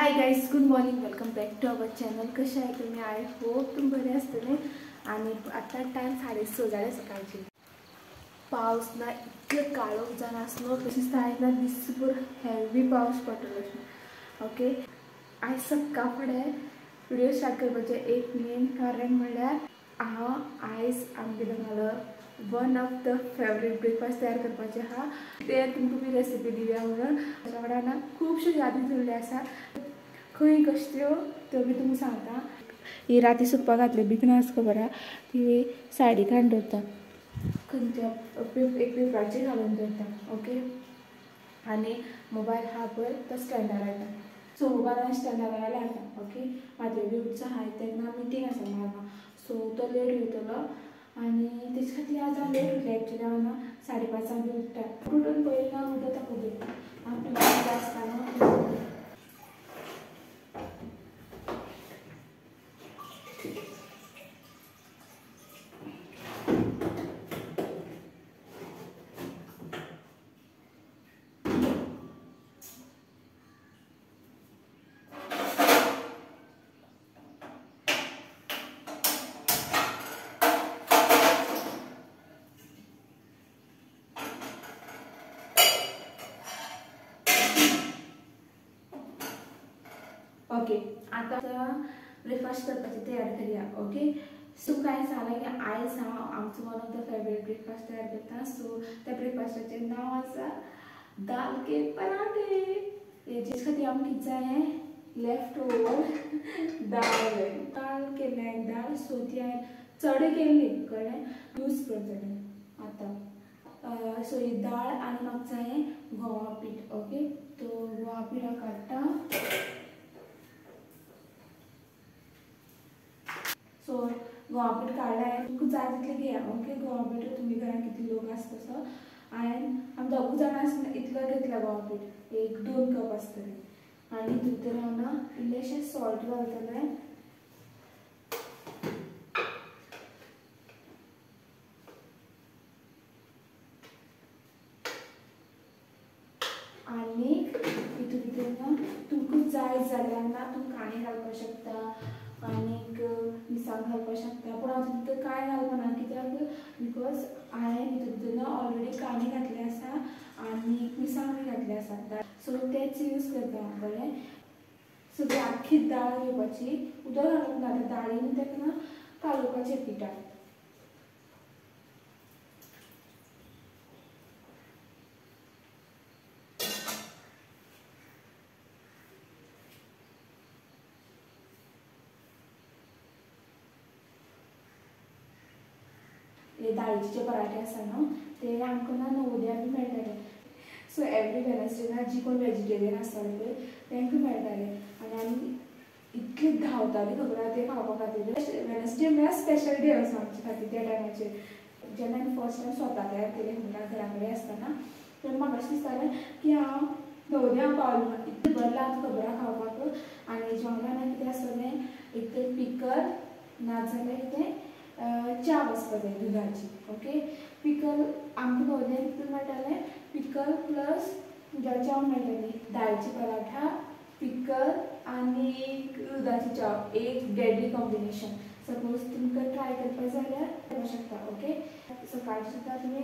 High guys, good morning. Welcome back to our channel. कशा आहे तुम्ही? आय होप तुम्ही बरे असतले. आणि आता टाइम 6:30 झाले सकाळचे. पाऊस ना इतकं काळोख जाण असलो तशीच ना दिसभर हेवी पाऊस पडलो. ओके, आज सकाळ फुडें व्हिडिओ स्टार्ट करपाचें एक मेन कारण म्हणल्यार आयज आमगेलो one of the favourite breakfast तयार करपाचें आहा. ते तुमकां मी रेसिपी दिव्या म्हणून म्हज्या वांगडा ना खूबश्यो यादी जुळल्यो आसा. खंय कश्यो त्यो बी तुमकां सांगता. ही राती सुकपाक घातली भिकनास खबर आहा, ती सायडीक हाडून दवरता. खंयच्या एक पेपराचेर घालून दवरता. ओके, आनी मोबायल हा पळय तो स्टँडार येता. सो मोबायल स्टँडार लायला येता. ओके, म्हाजे बी उठचा आहाय तेन्ना मिटींग आसा मामा, सो तो लेट वयतलो आनी तेजे खातीर आज हांव लेट उठलें. एक्चुली हांव ना 5:30 बी उठटा. उठून पयलीं ना उदक तापोवता. हांव पिवपाक आसता न्हू. ओके, आता ब्रेकफास्ट करपाची तयारी करूया. ओके, सो काय सांगलें की आयज हांव आमचो one of the favourite breakfast तयार करता. सो त्या ब्रेकफास्टाचें नांव आसा दाल के पराठे. हेजे खातीर आमकां कितें जाय, लेफ्ट ओवर दाळ केल्लें दाळ. सो ती हांवें चड केल्ली कळ्ळें, यूज करतलें आतां. सो ही दाळ आनी म्हाका जाय गंवा पीठ. ओके, तो गंवा पीठ हांव काडटा. सो गंवा पीठ काडलें, तुमकां जाय तितलें घेया. ओके, गंवा पीठ तुमी घरान कितले लोक आसता तसो. हांवें आमी दोग जाणां आसतना इतलो घेतला गंवा पीठ, एक 2 कप आसतलें. आनी भितर हांव ना इल्लेशें सॉल्ट घालतलें. आनी हितून भितर ना तुमकां जाय जाल्यार ना तुमी कांदे घालपाक शकता, आनीक मिरसांग घालपाक शकता. पूण हांव भितर कांय घालपाना, कित्याक बिकॉज हांवें भितर ना ऑलरेडी कांदे घातले आसा आनी मिरसांग बी घातले आसा. सो तेच यूज करता हांव. कळ्ळें. सगळी आख्खी दाळ घेवपाची, उदक घालूंक ना, त्या दाळीन तेका ना कालोवपाचें पिठाक. हे दाळीचे पराठे आसा न्हू, ते आमकां ना नवोदया बी मेळटाले. सो एवरी वेनसडे ना जी कोण वेजिटेरियन आसताले पळय तांकां मेळटाले. आनी आमी इतली धांवताली खबर आहा ते खावपा खातीर. वेनसडे म्हळ्यार स्पेशल डे असो आमचे खातीर त्या टायमाचेर. जेन्ना हांवें फर्स्ट टायम स्वता तयार केलें घरा कडेन आसतना, तेन्ना म्हाका अशें दिसतालें की हांव नवोदया पावलें ना. इतलें बरें लागता खबर आहा खावपाक. आनी जेवणान कितें आसतलें, एक तर पिकल नाजाल्यार कितें च्या आसतलें दुदाची. ओके, पिकल आमकां नवोदयान कितून मेळटालें, पिकल प्लस च्या मेळटाली. दाळीची पराठा, पिकल आनी दुदाची च्या, एक डेडली कॉम्बिनेशन. सपोज तुमकां ट्राय करपाक जाल्यार करपाक शकता. ओके, सकाळची सुद्दां तुमी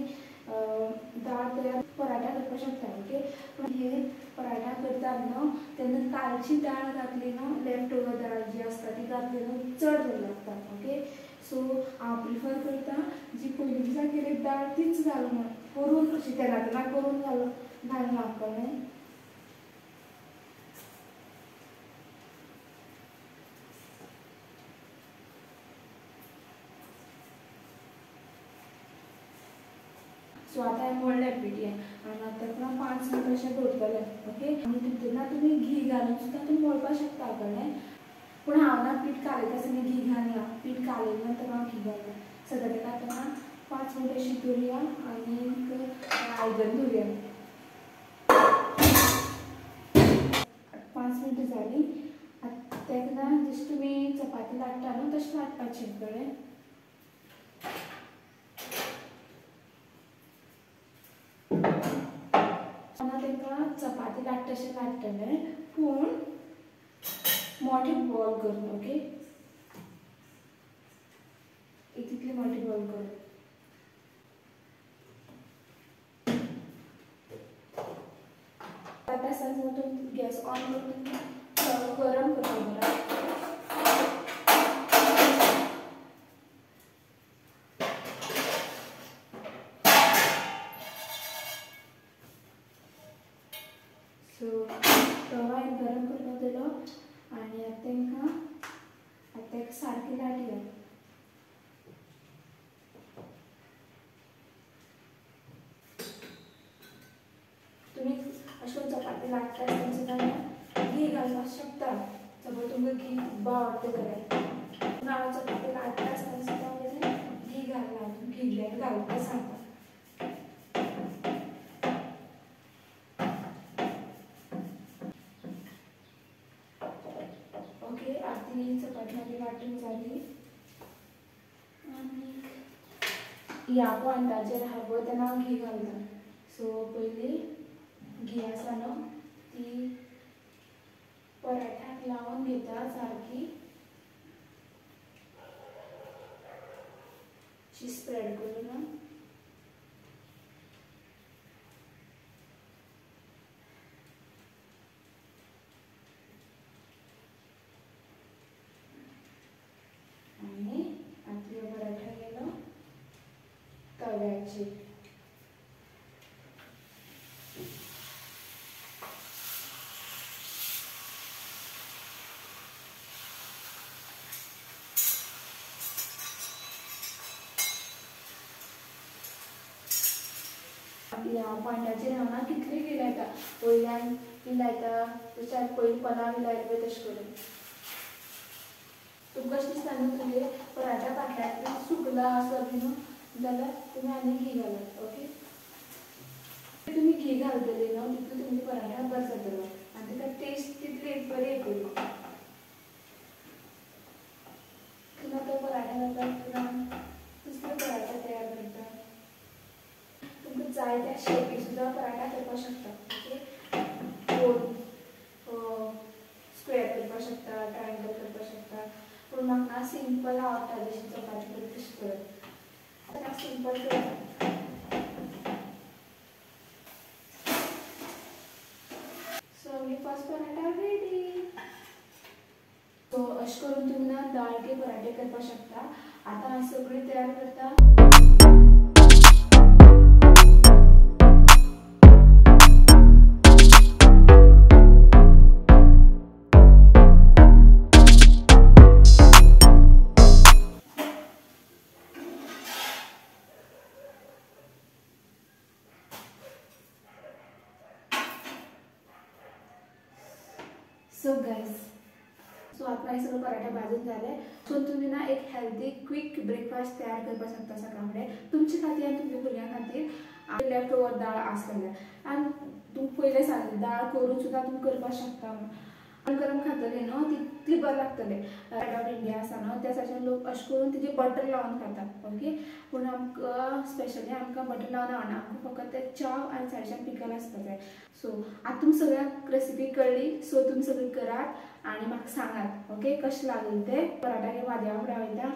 दाळ तयार पराठा करपाक शकता. ओके, पूण हे पराठा करतात न्हू तेन्ना कालची दाळ घातली न्हू, लेफ्ट ओवर दाळ जी आसता ती घातली न्हू चड बरी लागता. ओके, सो हांव प्रिफर करता जी पयलीं दिसा केली दाळ तीच घालून करून, अशी तेन्ना करून घालना. कळ्ळें. सो आतां हांवें मळ्ळें पीठ हें, आनी आतां 5 मिनट अशें दवरतलें. ओके, आनी भितर ना तुमी घी घालून सुद्दां तुमी मळपाक शकता. कळ्ळें. पूण हांव ना पीठ कालयता आसतना घी घालना. पीठ कालयले नंतर हांव घी घालता. सो ताका आतां 5 मिनट अशी दवरया आनीक आयदन दवरया. 5 मिनट जाली. ताका ना जशी तुमी चपाती लाटता न्हू तशें लाटपाचें. कळ्ळें. चपाती लाट्टा तशें लाट्टलें, पूण मोठे बॉल करून ओके इतले मोठे बॉल करून आता समजा तुम्ही गॅस ऑन करून गरम करतो सो तवा गरम करपाक दिलो आनी आतां एक सारकी लाटया तुम्ही अशें चपाती लाटता आसतना सुद्दां घी घालपाक शकता सपोज तुमकां घी खूब आवडटा जाल्यार हांव चपाती लाटता आसतना सुद्दां घी घालना घी घालपाक सांगता ओके आरती चपाती मागीर वाटून जाली आनी ह्या पॉयंटाचेर हांव तेन्ना हांव घी घालता सो पयली घी आसा न्हू ती पराठ्याक लावन घेता सारकी स्प्रेड करून आणि आपला पराठा गेलो तव्याचेर ह्या पॉयंटाचेर हांव ना कितली घी लायता वयल्यान ती लायता तशें पयलीं पनां बी लायता पळय तशें करून तुमकां अशें दिसता न्हू तुमगे पराठा फाटल्यान सुकला असो बी न्हू जाल्यार तुमी आनी घी घालात ओके तुमी घी घालतली न्हू तितून तुमचो पराठा बरो जातलो आनी ताका टेस्ट तितली बरी येतली तुमी तो पराठा घालता दुसरो पराठा तयार करता तुमकां जाय त्या शेपी सुद्दां पराठा करपाक शकता ओके गोल स्क्वेअर करपाक शकता ट्रायंगल करपाक शकता पूण म्हाका सिंपल आवडटा जशी चपाती करता तशी करप ताका सिंपल करता सो मी फर्स्ट पराठा रेडी सो अशें करून तुमी ना दाळके पराठे करपाक शकता आतां हांव सगळी तयार करता सो गाइस सो आता हे सगळं पराठे भाजून झाले सो तुम्ही ना एक हेल्दी क्विक ब्रेकफास्ट तयार करपाक शकता सकाळी तुमच्या खातीर आनी तुमच्या भुरग्यां खातीर लेफ्ट ओवर दाळ आसलेले आनी तुमकां पयलें सांगलें दाळ करून सुद्दां तुमी करपाक शकता गरम खातले न्हू तितली बरें लागतले रेड ऑफ इंडिया आसा न्हू त्या सायडीन लोक अशें करून तेजे बटर लावन खातात ओके पूण आमकां स्पेशली आमकां बटर लावन आवडना आमकां फकत ते चाव आनी सायडीच्यान पिकल आसपाक जाय सो आतां तुमकां सगळ्यांक रेसिपी कळ्ळी सो तुमी सगळी करात आनी म्हाका सांगात ओके कशें लागलें तें पराठा घेवन म्हादेवा फुडें वयता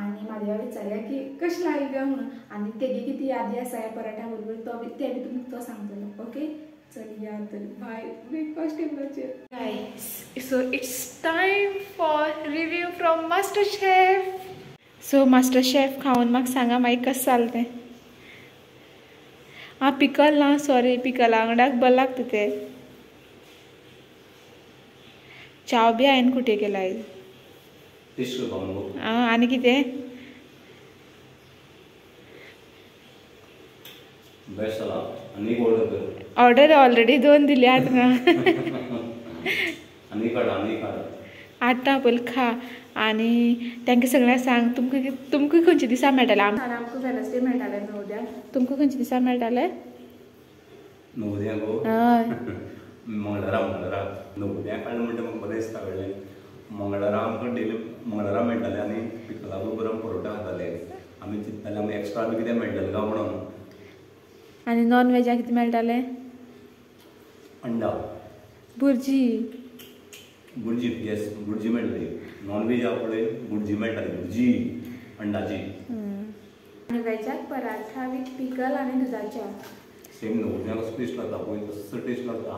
आनी म्हादेवा विचारया की कशें लागलें काय म्हणून आनी तेगे कितें यादी आसा ह्या पराठ्या बरोबर तो बी ते बी तुमकां तो सांगतलो ओके चल या तर बाय ब्रेकफास्ट टेबलाचेर guys so it's time for review from master chef so master chef खावन म्हाका सांगा मागीर कशें जालें तें पिकल ना सॉरी पिकला वांगडाक बरें लागता तें चाव बी हांवें कुटे केला आनी कितें ऑर्डर ऑलरेडी 2 दिली आतां आतां पयलीं खा आनी तांकां सगळ्यांक सांग तुमकां खंयचे दिसा मेळटालें आमकां वेनसडे मेळटालें नवोदया तुमकां खंयचे दिसा मेळटालें हय मंगळारा नवोदया काडलें म्हणटा म्हाका बरें दिसता कळ्ळें मंगळारा आमकां डेली मंगळारा मेळटालें आनी पिकला बरोबर परोटा खाताले आमी चिंत्ताले आमी एक्स्ट्रा बी कितें मेळटलें काय म्हणून आनी नॉन वेजाक कितें मेळटालें अंडा भुर्जी भुर्जी येस भुर्जी मेळटली नॉन व्हेज आहा पळय भुर्जी मेळटाली भुर्जी अंडाची आणि वेजाक पराठा विथ पिकल आणि दुधाच्या सेम न्हू कसो टेस्ट लागता पळय तसो टेस्ट लागता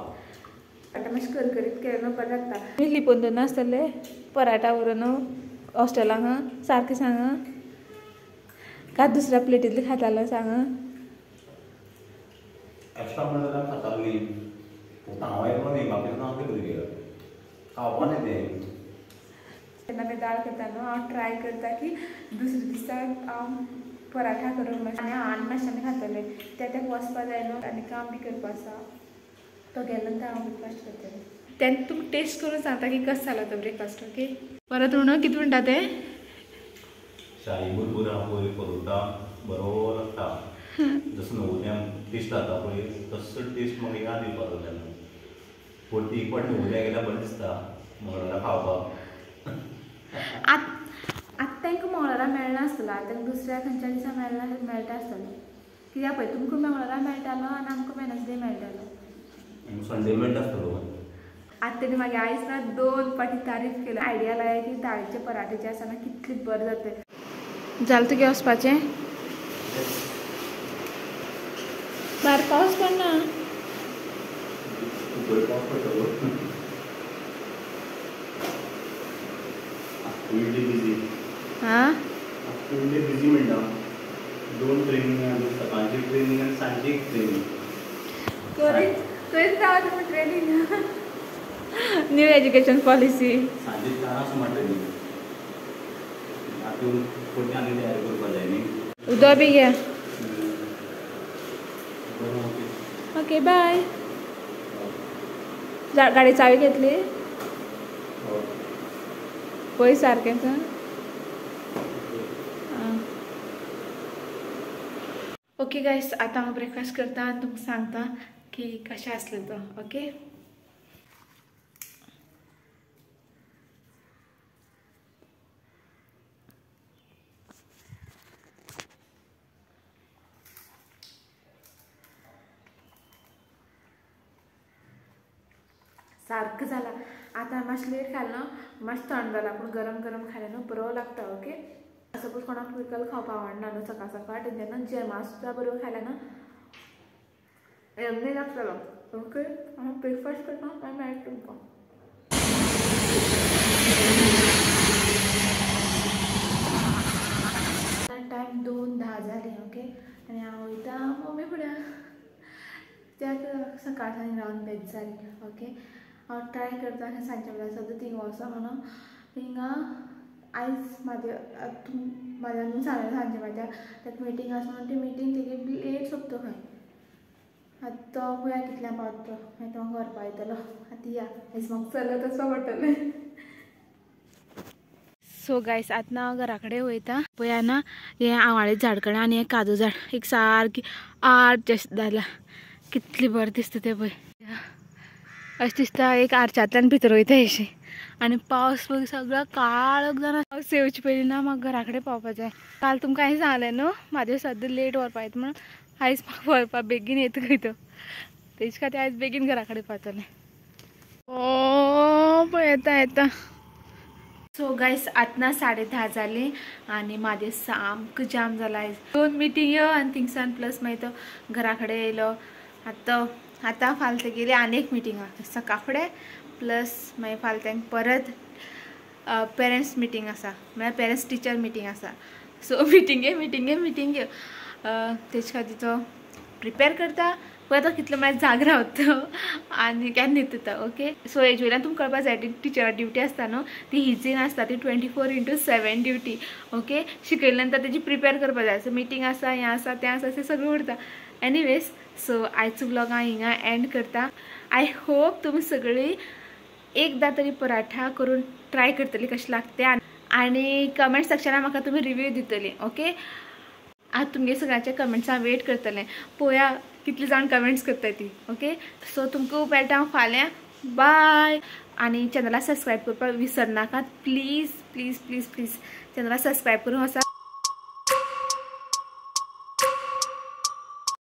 आता मातशें करकरीत केल्यार बरें लागता तुमी लिपोवन दवरना आसतले पराठा व्हरून हॉस्टेलांक सारकें सांग काय दुसऱ्या प्लेटींतली खातालो सांग एक्स्ट्रा म्हणल्यार खातालो न्ही पूण हांव येतलो न्ही बाकीचे हांव कितें भुरगे खावपा न्ही तें तेन्ना हांवें दाळ करता न्हू हांव ट्राय करता की दुसरे दिसाक हांव पराठा करूंक मातशें आनी आनी मातशें आमी खातले त्याक वचपा जाय न्हू आनी काम बी करपा आसा तो गेलो नंतर हांव ब्रेकफास्ट करतलें तेन्ना तुमी टेस्ट करून सांगता की कसो जालो तो ब्रेकफास्ट ओके परत म्हणून कितें म्हणटा ते शाही बरोबर आहा पळय परोटा बरो लागता जसो न्हवऱ्यान टेस्ट जाता पळय तसो टेस्ट म्हाका याद येवपाक लागलो परती एक फावट न्हवऱ्याक गेल्यार बरें दिसता मंगळारा खावपाक आतां तांकां मंगळारा मेळना आसतलो तांकां दुसऱ्या खंयच्या दिसा मेळटा आसतलो कित्याक पळय तुमकां मंगळारा मेळटालो आनी आमकां वेनसडे मेळटालो संडे मेळटा आसतलो आतां तेणी म्हागे आयज ना 2 फावटी तारीफ केली आयडिया लायक की दाळीचे पराठे जे आसा ना कितले बरें जाता जालें तुगे वचपाचें भायर पावस पडना हां बिजी म्हणटा 2 ट्रेनिंग सकाळची ट्रेनिंग आनी सांजची एक ट्रेनिंग थंयच रावा तुमी ट्रेनिंग न्यू एज्युकेशन पॉलिसी सांजे 4 म्हणटा न्ही आतां कोणी आनी तयारी करपा जाय न्ही उदक बी घे ओके बाय गाडी चावी घेतली पळय सारकेंच ओके गायस आतां हांव ब्रेकफास्ट करता आनी तुमकां सांगता की कशें आसलें तो ओके सारकें जालां आतां मातशें लेट खालें न्हू मातशें थंड जाला पूण गरम गरम खालें न्हू बरो लागता ओके सपोज कोणाक पिकल खावपा आवडना न्हू सकाळ सकाळ तेन्ना जेमा सुद्दां बरोबर खालें ना एमनी लागतलो ओके हांव ब्रेकफास्ट करता आनी मेळटा तुमकां टायम 2:10 जाली ओके आनी हांव वयता मम्मी फुड्यान त्याक सकाळच्यान रावन बेज जाली ओके हांव ट्राय करता आनी सांजचे वेळार सद्दां थिंगा वचो म्हणून थिंगा आयज म्हाज्या न्हू सांगलें सांजचे म्हाज्या ताका मिटींग आसा म्हणून ती मिटींग तेगे लेट सोंपता खंय आतां तो पळया कितल्या पावता मागीर तो व्हरपा येतलो आतां या आयज म्हाका चलत वचपा पडटलें सो गायस आतां हांव घरा कडेन वयता पळया ना हें आवाळे झाड कडेन आनी हें काजू झाड एक सारकी आर्ट जशें जालां कितलें बरें दिसता तें पळय अशें दिसता एक आर्चांतल्यान भितर वयता अशें आनी पावस पळय सगळो काळोख जावन पावस येवचे पयलीं ना म्हाका घरा कडेन पावपा जाय काल तुमकां हांवें सांगलें न्हू म्हाजें सद्दां लेट व्हरपा येता म्हणून आयज म्हाका व्हरपा बेगीन येता खंय तो तेजे खातीर आयज बेगीन घरा कडेन पावतलें ओ पळय येता सो गायस आतां 10:30 जालीं आनी म्हाजें सामको जाम जाला आयज 2 मिटींग्यो आनी थिंगसान प्लस मागीर तो घरा कडेन येयलो आतां फाल्यां गेली आनी एक मिटींग आसा सकाळ फुडें प्लस मागीर फाल्यां परत पेरंट्स मिटींग आसा म्हळ्यार पेरंट्स टिचर मिटींग आसा सो मिटींगे तेजे खातीर तो प्रिपेर करता पळय तो कितलो मागीर जाग रावता आनी केन्ना न्हिदता ओके सो हेजे वयल्यान तुमकां कळपा जाय टिचरा ड्युटी आसता न्हू ती इजी नासता ती 24/7 ड्युटी ओके शिकयले नंतर तेजी प्रिपेर करपा जाय सो मिटींग आसा हें आसा तें आसा तें सगळें उरता एनीवेज सो आयचो ब्लॉग हांव हिंगा एंड करता आय होप तुमी सगळीं एकदां तरी पराठा करून ट्राय करतली कशें लागता आनी कमेंट सेक्शनान म्हाका तुमी रिव्यू दितली ओके आतां तुमगे सगळ्यांचे कमेंट्सां वेट करतलें पळोवया कितलीं जाण कमेंट्स करता ती ओके सो तुमकां मेळटा हांव फाल्यां बाय आनी चॅनलाक सबस्क्रायब करपाक विसरनाकात प्लीज प्लीज प्लीज प्लीज चॅनलाक सबस्क्रायब करून वचा